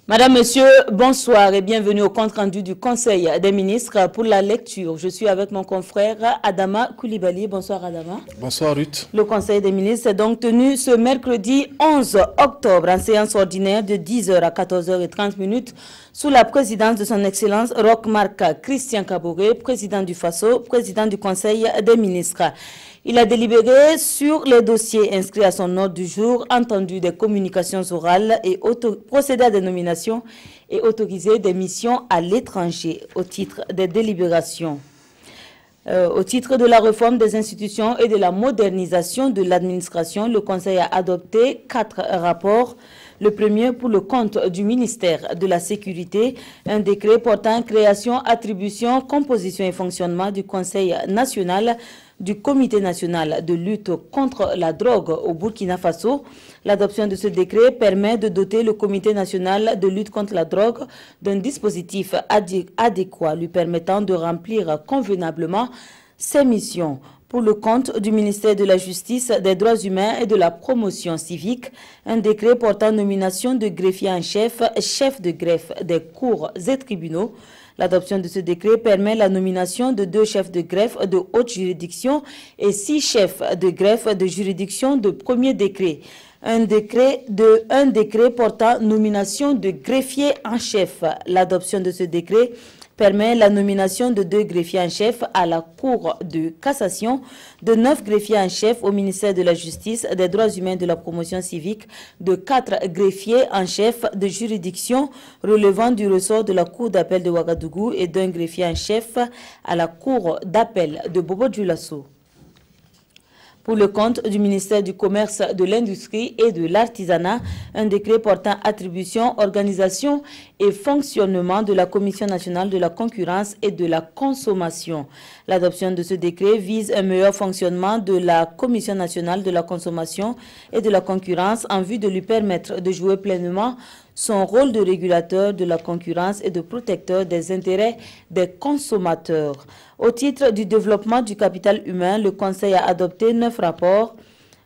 Madame, Monsieur, bonsoir et bienvenue au compte-rendu du Conseil des ministres pour la lecture. Je suis avec mon confrère Adama Koulibaly. Bonsoir Adama. Bonsoir Ruth. Le Conseil des ministres est donc tenu ce mercredi 11 octobre en séance ordinaire de 10h à 14h30 sous la présidence de son Excellence Roch-Marc Christian Kaboré, président du FASO, président du Conseil des ministres. Il a délibéré sur les dossiers inscrits à son ordre du jour, entendu des communications orales et procédé à des nominations et autorisé des missions à l'étranger au titre des délibérations. Au titre de la réforme des institutions et de la modernisation de l'administration, le Conseil a adopté 4 rapports. Le premier pour le compte du ministère de la Sécurité, un décret portant création, attribution, composition et fonctionnement du Conseil national du Comité national de lutte contre la drogue au Burkina Faso. L'adoption de ce décret permet de doter le Comité national de lutte contre la drogue d'un dispositif adéquat lui permettant de remplir convenablement ses missions. Pour le compte du ministère de la Justice, des Droits humains et de la promotion civique, un décret portant nomination de greffier en chef, chef de greffe des cours et tribunaux. L'adoption de ce décret permet la nomination de 2 chefs de greffe de haute juridiction et 6 chefs de greffe de juridiction de premier degré. Un décret portant nomination de greffier en chef. L'adoption de ce décret permet la nomination de 2 greffiers en chef à la Cour de cassation, de 9 greffiers en chef au ministère de la Justice, des Droits humains et de la promotion civique, de 4 greffiers en chef de juridiction relevant du ressort de la Cour d'appel de Ouagadougou et d'un greffier en chef à la Cour d'appel de Bobo-Dioulasso. Pour le compte du ministère du Commerce, de l'Industrie et de l'Artisanat, un décret portant attribution, organisation et fonctionnement de la Commission nationale de la concurrence et de la consommation. L'adoption de ce décret vise un meilleur fonctionnement de la Commission nationale de la consommation et de la concurrence en vue de lui permettre de jouer pleinement son rôle de régulateur de la concurrence et de protecteur des intérêts des consommateurs. Au titre du développement du capital humain, le Conseil a adopté 9 rapports.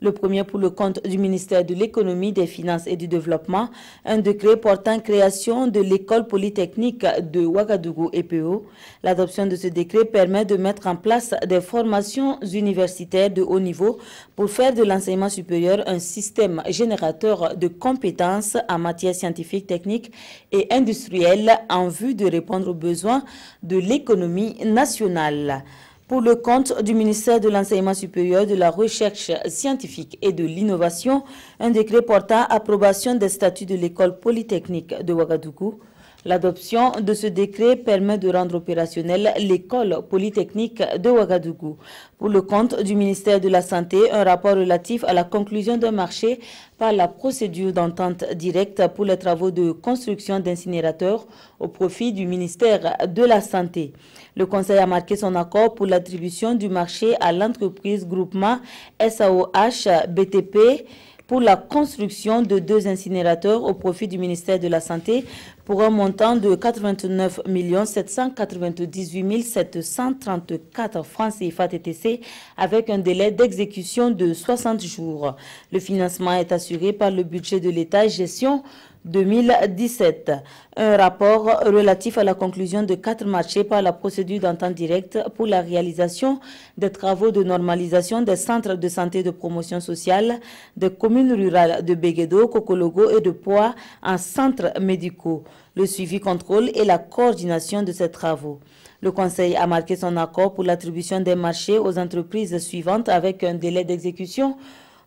Le premier pour le compte du ministère de l'Économie, des Finances et du Développement, un décret portant création de l'école polytechnique de Ouagadougou EPO. L'adoption de ce décret permet de mettre en place des formations universitaires de haut niveau pour faire de l'enseignement supérieur un système générateur de compétences en matière scientifique, technique et industrielle en vue de répondre aux besoins de l'économie nationale. Pour le compte du ministère de l'Enseignement supérieur, de la Recherche scientifique et de l'Innovation, un décret portant approbation des statuts de l'école polytechnique de Ouagadougou. L'adoption de ce décret permet de rendre opérationnelle l'école polytechnique de Ouagadougou. Pour le compte du ministère de la Santé, un rapport relatif à la conclusion d'un marché par la procédure d'entente directe pour les travaux de construction d'incinérateurs au profit du ministère de la Santé. Le Conseil a marqué son accord pour l'attribution du marché à l'entreprise groupement SAOH BTP pour la construction de 2 incinérateurs au profit du ministère de la Santé pour un montant de 89 798 734 francs CFA TTC avec un délai d'exécution de 60 jours. Le financement est assuré par le budget de l'État gestion 2017. Un rapport relatif à la conclusion de 4 marchés par la procédure d'entente directe pour la réalisation des travaux de normalisation des centres de santé de promotion sociale des communes rurales de Béguédo, Kokologo et de Poix en centres médicaux. Le suivi, contrôle et la coordination de ces travaux. Le Conseil a marqué son accord pour l'attribution des marchés aux entreprises suivantes avec un délai d'exécution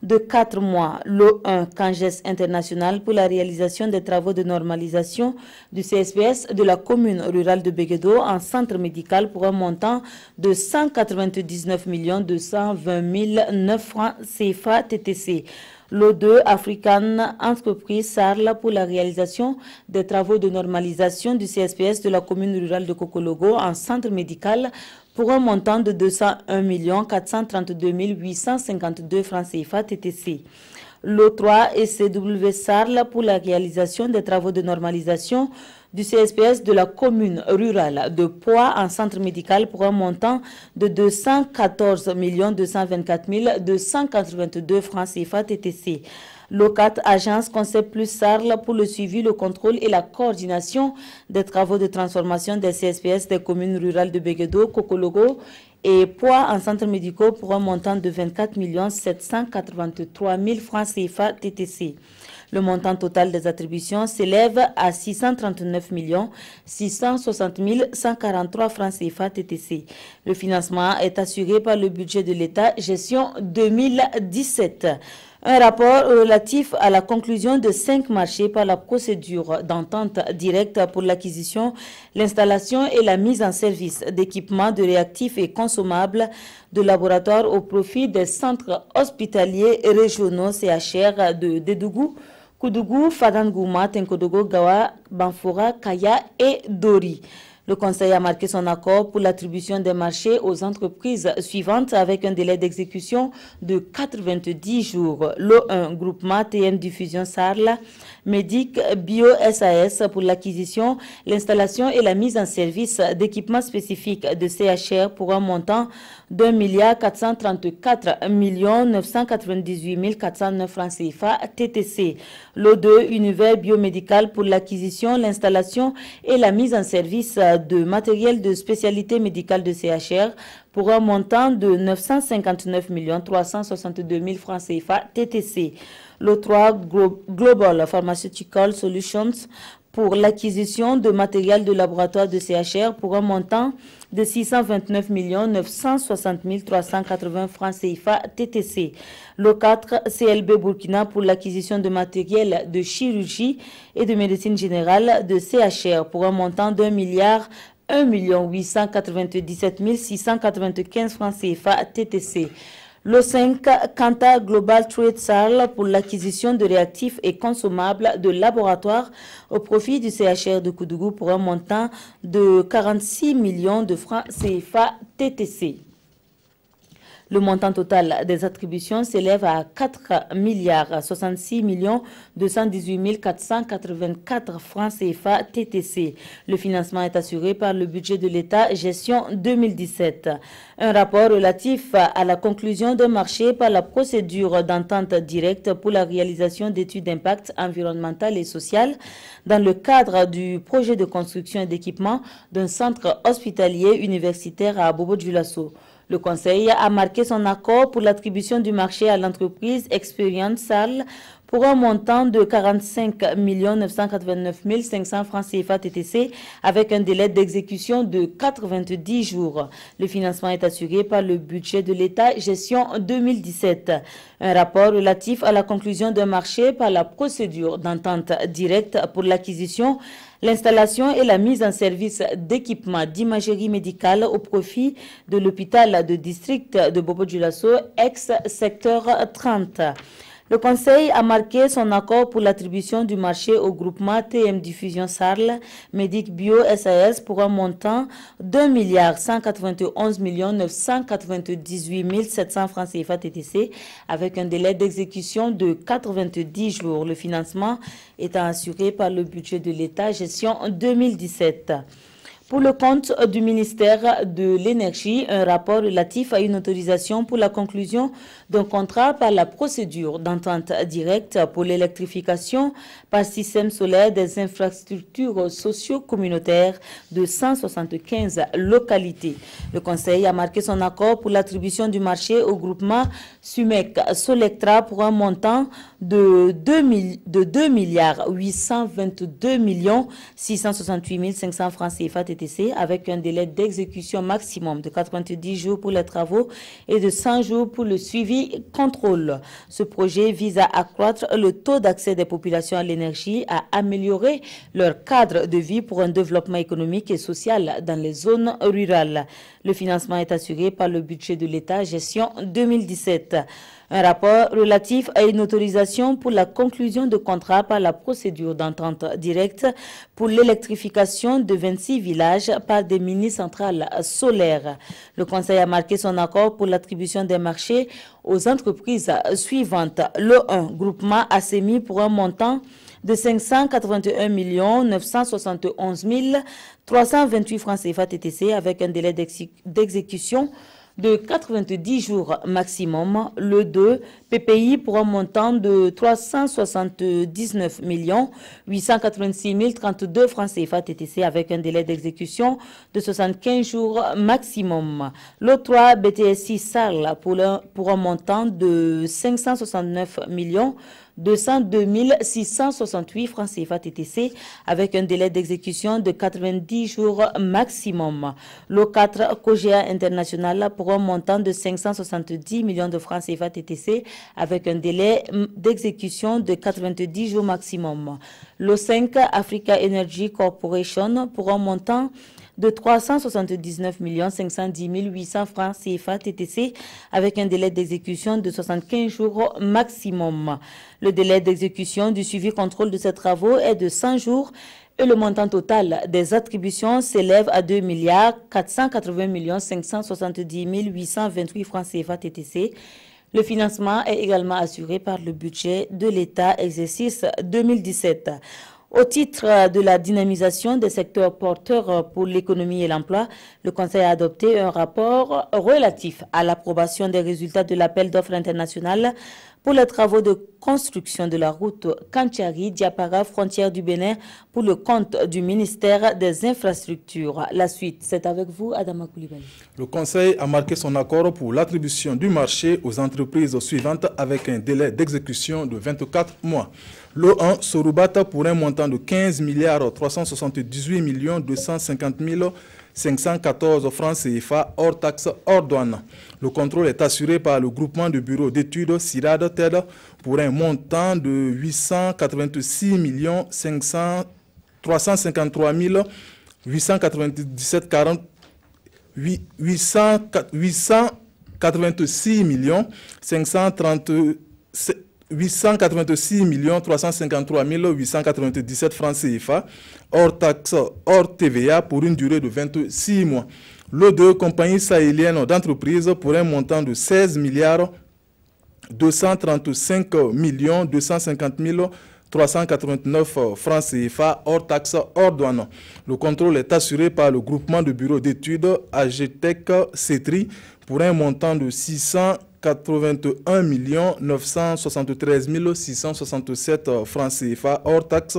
de 4 mois. L'O1 Canges International pour la réalisation des travaux de normalisation du CSPS de la commune rurale de Béguédo en centre médical pour un montant de 199 220 009 francs CFA TTC. L'O2 African Entreprise SARL pour la réalisation des travaux de normalisation du CSPS de la commune rurale de Kokologo en centre médical pour un montant de 201 432 852 francs CFA TTC. L'O3 et CW SARL pour la réalisation des travaux de normalisation du CSPS de la commune rurale de Poix en centre médical pour un montant de 214 224 282 francs CFA TTC. L'OCAT, agence Concept Plus Sarl, pour le suivi, le contrôle et la coordination des travaux de transformation des CSPS des communes rurales de Béguédo, Kokologo et Poix en centres médicaux pour un montant de 24 783 000 francs CFA TTC. Le montant total des attributions s'élève à 639 660 143 francs CFA TTC. Le financement est assuré par le budget de l'État, gestion 2017. Un rapport relatif à la conclusion de 5 marchés par la procédure d'entente directe pour l'acquisition, l'installation et la mise en service d'équipements de réactifs et consommables de laboratoires au profit des centres hospitaliers régionaux CHR de Dédougou, Koudougou, Fadangouma, Tenkodogo, Gawa, Banfora, Kaya et Dori. Le Conseil a marqué son accord pour l'attribution des marchés aux entreprises suivantes avec un délai d'exécution de 90 jours. L'O1, groupement TM Diffusion Sarl, Médic Bio SAS pour l'acquisition, l'installation et la mise en service d'équipements spécifiques de CHR pour un montant d'1 998 409 francs CFA TTC. L'O2, Univers Biomédical pour l'acquisition, l'installation et la mise en service de matériel de spécialité médicale de CHR pour un montant de 959 362 000 francs CFA TTC. L'O3, Global Pharmaceutical Solutions pour l'acquisition de matériel de laboratoire de CHR pour un montant de 629 960 380 francs CFA TTC. L'O4, CLB Burkina pour l'acquisition de matériel de chirurgie et de médecine générale de CHR pour un montant d'1 897 695 francs CFA TTC. L'O5, Kanta Global Trade Sarl pour l'acquisition de réactifs et consommables de laboratoire au profit du CHR de Koudougou pour un montant de 46 millions de francs CFA TTC. Le montant total des attributions s'élève à 4 66 218 484 francs CFA TTC. Le financement est assuré par le budget de l'État, gestion 2017. Un rapport relatif à la conclusion d'un marché par la procédure d'entente directe pour la réalisation d'études d'impact environnemental et social dans le cadre du projet de construction et d'équipement d'un centre hospitalier universitaire à Bobo-Dioulasso. Le Conseil a marqué son accord pour l'attribution du marché à l'entreprise Experience Sarl pour un montant de 45 989 500 francs CFA TTC avec un délai d'exécution de 90 jours. Le financement est assuré par le budget de l'État, gestion 2017. Un rapport relatif à la conclusion d'un marché par la procédure d'entente directe pour l'acquisition, l'installation et la mise en service d'équipements d'imagerie médicale au profit de l'hôpital de district de Bobo-Dioulasso, ex-secteur 30. Le Conseil a marqué son accord pour l'attribution du marché au groupement TM Diffusion Sarl, Médic Bio SAS pour un montant d'1 191 998 700 francs CFA TTC avec un délai d'exécution de 90 jours. Le financement étant assuré par le budget de l'État, gestion 2017. Pour le compte du ministère de l'Énergie, un rapport relatif à une autorisation pour la conclusion d'un contrat par la procédure d'entente directe pour l'électrification par système solaire des infrastructures socio-communautaires de 175 localités. Le Conseil a marqué son accord pour l'attribution du marché au groupement SUMEC Solectra pour un montant de 2 822 668 500 francs CFA TTC avec un délai d'exécution maximum de 90 jours pour les travaux et de 100 jours pour le suivi contrôle. Ce projet vise à accroître le taux d'accès des populations à l'énergie, à améliorer leur cadre de vie pour un développement économique et social dans les zones rurales. Le financement est assuré par le budget de l'État, gestion 2017. Un rapport relatif à une autorisation pour la conclusion de contrats par la procédure d'entente directe pour l'électrification de 26 villages par des mini-centrales solaires. Le Conseil a marqué son accord pour l'attribution des marchés aux entreprises suivantes. Le1, groupement ASEMI pour un montant de 581 971 328 francs CFA TTC avec un délai d'exécution de 90 jours maximum. Le 2, PPI pour un montant de 379 886 032 francs CFA TTC avec un délai d'exécution de 75 jours maximum. Le 3, BTSI SAL pour un montant de 569 202 668 francs CFA TTC avec un délai d'exécution de 90 jours maximum. Le 4, COGEA International pour un montant de 570 millions de francs CFA TTC avec un délai d'exécution de 90 jours maximum. Le 5, Africa Energy Corporation pour un montant de 379 510 800 francs CFA TTC avec un délai d'exécution de 75 jours maximum. Le délai d'exécution du suivi-contrôle de ces travaux est de 100 jours et le montant total des attributions s'élève à 2 480 570 828 francs CFA TTC. Le financement est également assuré par le budget de l'État exercice 2017. Au titre de la dynamisation des secteurs porteurs pour l'économie et l'emploi, le Conseil a adopté un rapport relatif à l'approbation des résultats de l'appel d'offres international pour les travaux de construction de la route Kantiari-Diapara, frontière du Bénin, pour le compte du ministère des Infrastructures. La suite, c'est avec vous, Adama Koulibaly. Le Conseil a marqué son accord pour l'attribution du marché aux entreprises suivantes avec un délai d'exécution de 24 mois. Le 1, Sorubata pour un montant de 15 378 250 514 francs CFA hors taxe, hors douane. Le contrôle est assuré par le groupement de bureaux d'études CIRAD TED pour un montant de 886 353 897 40 886 353 897 francs CFA, hors taxe, hors TVA, pour une durée de 26 mois. Le 2, compagnie sahélienne d'entreprise pour un montant de 16 235 250 389 francs CFA, hors taxe, hors douane. Le contrôle est assuré par le groupement de bureaux d'études AGTEC CETRI pour un montant de 681 973 667 francs CFA hors taxe,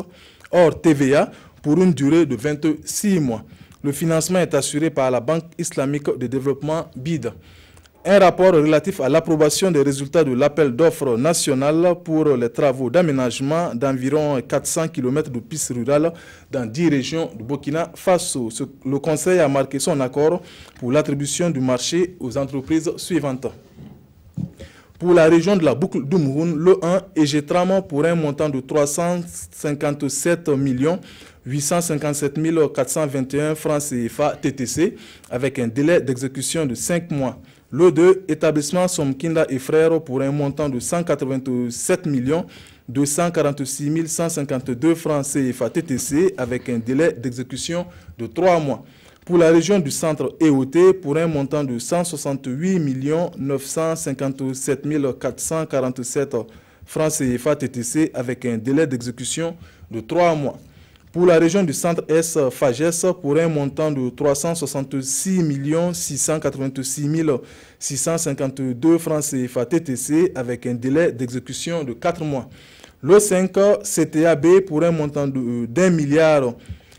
hors TVA pour une durée de 26 mois. Le financement est assuré par la Banque islamique de développement BID. Un rapport relatif à l'approbation des résultats de l'appel d'offres national pour les travaux d'aménagement d'environ 400 km de pistes rurales dans 10 régions du Burkina Faso. Le Conseil a marqué son accord pour l'attribution du marché aux entreprises suivantes. Pour la région de la boucle du Mouhoun, le 1, EGTRAM pour un montant de 357 857 421 francs CFA TTC avec un délai d'exécution de 5 mois. Le 2, établissement Somkinda et Frères pour un montant de 187 246 152 francs CFA TTC avec un délai d'exécution de 3 mois. Pour la région du centre EOT, pour un montant de 168 957 447 francs CFA TTC avec un délai d'exécution de 3 mois. Pour la région du centre S, FAGES, pour un montant de 366 686 652 francs CFA TTC avec un délai d'exécution de 4 mois. Le 5, CTAB, pour un montant de 1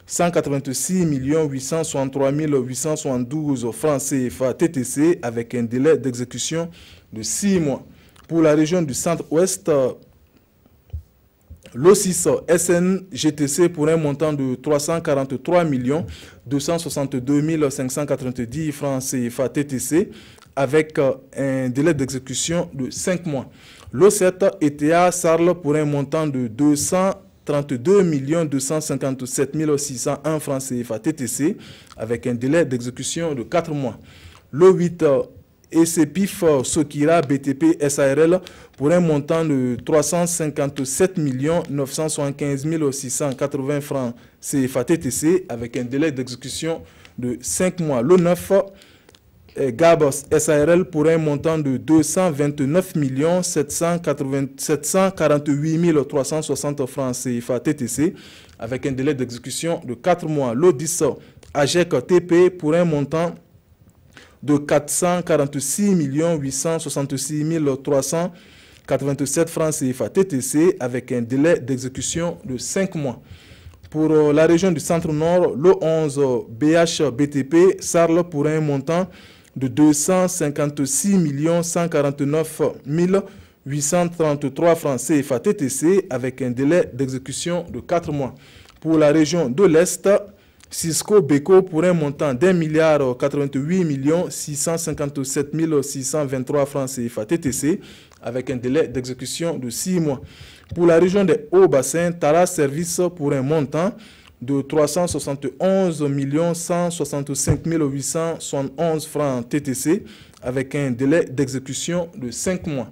186 863 872 francs CFA TTC avec un délai d'exécution de 6 mois. Pour la région du centre-ouest, le 6 SNGTC pour un montant de 343 262 590 francs CFA TTC avec un délai d'exécution de 5 mois. Le 7 ETA SARL pour un montant de 232 257 601 francs CFA TTC avec un délai d'exécution de 4 mois. Le 8 ECPIF Sokira BTP SARL pour un montant de 357 975 680 francs CFA TTC avec un délai d'exécution de 5 mois. Le 9 Gabos SARL pour un montant de 229 748 360 francs CFA TTC avec un délai d'exécution de 4 mois. Le 10 AGEC TP pour un montant de 446 866 387 francs CFA TTC avec un délai d'exécution de 5 mois. Pour la région du Centre-Nord, le 11 BHBTP Sarle pour un montant de 256 149 833 francs CFA TTC avec un délai d'exécution de 4 mois. Pour la région de l'Est, Cisco Beko pour un montant d'1 milliard 88 657 623 francs CFA TTC avec un délai d'exécution de 6 mois. Pour la région des Hauts-Bassins, Tara Service pour un montant de 371 165 871 francs TTC avec un délai d'exécution de 5 mois.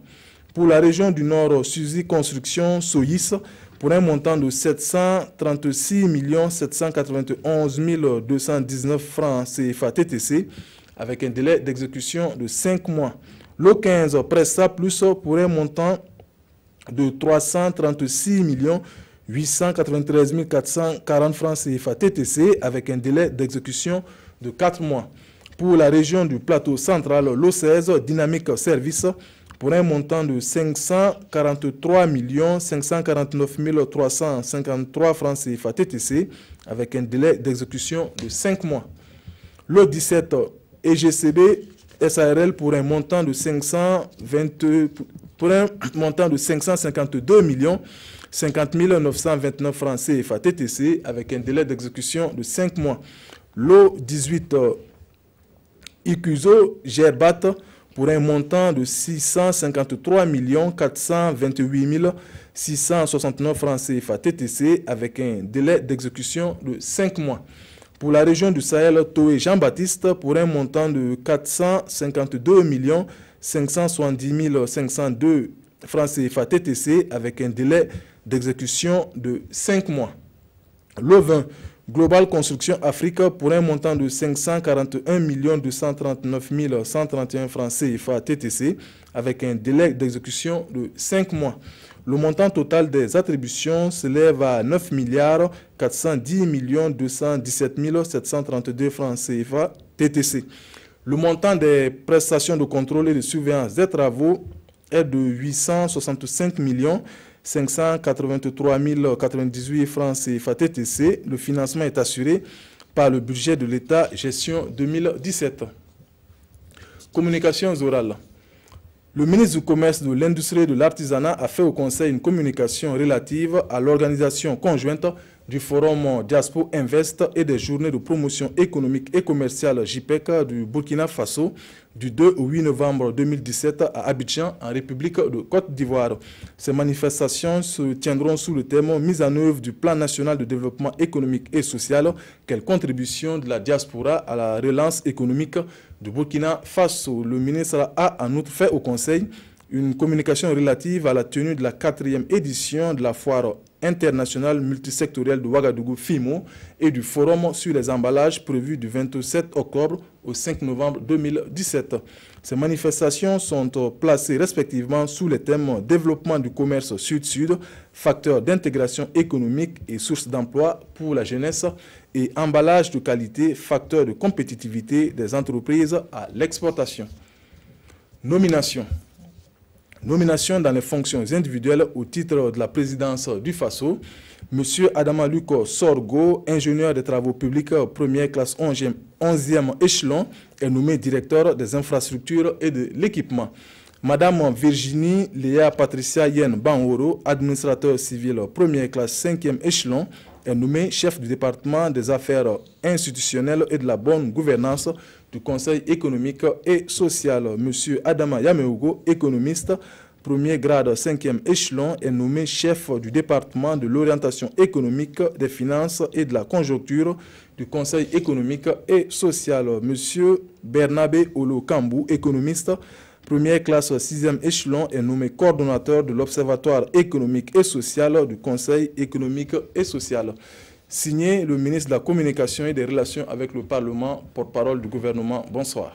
Pour la région du Nord, Suzy Construction Soyis pour un montant de 736 791 219 francs CFA TTC avec un délai d'exécution de 5 mois. Le 15 Presta Plus pour un montant de 336 893 440 francs CFA TTC avec un délai d'exécution de 4 mois. Pour la région du plateau central, l'O16 Dynamique Service pour un montant de 543 549 353 francs CFA TTC avec un délai d'exécution de 5 mois. Le 17 EGCB SARL pour un montant de 552 50 929 francs CFA TTC avec un délai d'exécution de 5 mois. Le 18 Ikuzo Gerbat pour un montant de 653 428 669 francs CFA TTC avec un délai d'exécution de 5 mois. Pour la région du Sahel, Toé Jean-Baptiste pour un montant de 452 570 502 francs CFA TTC avec un délai d'exécution de 5 mois. Le 20, Global Construction Afrique pour un montant de 541 239 131 francs CFA TTC avec un délai d'exécution de 5 mois. Le montant total des attributions s'élève à 9 410 217 732 francs CFA TTC. Le montant des prestations de contrôle et de surveillance des travaux est de 865 583 098 francs CFA TTC. Le financement est assuré par le budget de l'État gestion 2017. Communications orales. Le ministre du Commerce, de l'Industrie et de l'Artisanat a fait au Conseil une communication relative à l'organisation conjointe du Forum Diaspo Invest et des journées de promotion économique et commerciale JPEC du Burkina Faso du 2 au 8 novembre 2017 à Abidjan, en République de Côte d'Ivoire. Ces manifestations se tiendront sous le thème « Mise en œuvre du Plan national de développement économique et social, quelle contribution de la diaspora à la relance économique du Burkina Faso ». Le ministre a en outre fait au Conseil une communication relative à la tenue de la 4e édition de la foire internationale multisectorielle de Ouagadougou FIMO et du forum sur les emballages prévu du 27 octobre au 5 novembre 2017. Ces manifestations sont placées respectivement sous les thèmes développement du commerce sud-sud, facteurs d'intégration économique et sources d'emploi pour la jeunesse et emballage de qualité, facteurs de compétitivité des entreprises à l'exportation. Nomination. Nomination dans les fonctions individuelles au titre de la présidence du FASO. M. Adama Luko Sorgo, ingénieur des travaux publics première classe 11e échelon, est nommé directeur des infrastructures et de l'équipement. Madame Virginie Léa Patricia Yen Banoro, administrateur civil première classe 5e échelon, est nommé chef du département des affaires institutionnelles et de la bonne gouvernance du Conseil économique et social. M. Adama Yameougo, économiste, premier grade 5e échelon, est nommé chef du département de l'orientation économique, des finances et de la conjoncture du Conseil économique et social. M. Bernabé Olo Kambou, économiste, première classe 6e échelon, est nommé coordonnateur de l'Observatoire économique et social du Conseil économique et social. Signé le ministre de la Communication et des Relations avec le Parlement, porte-parole du gouvernement. Bonsoir.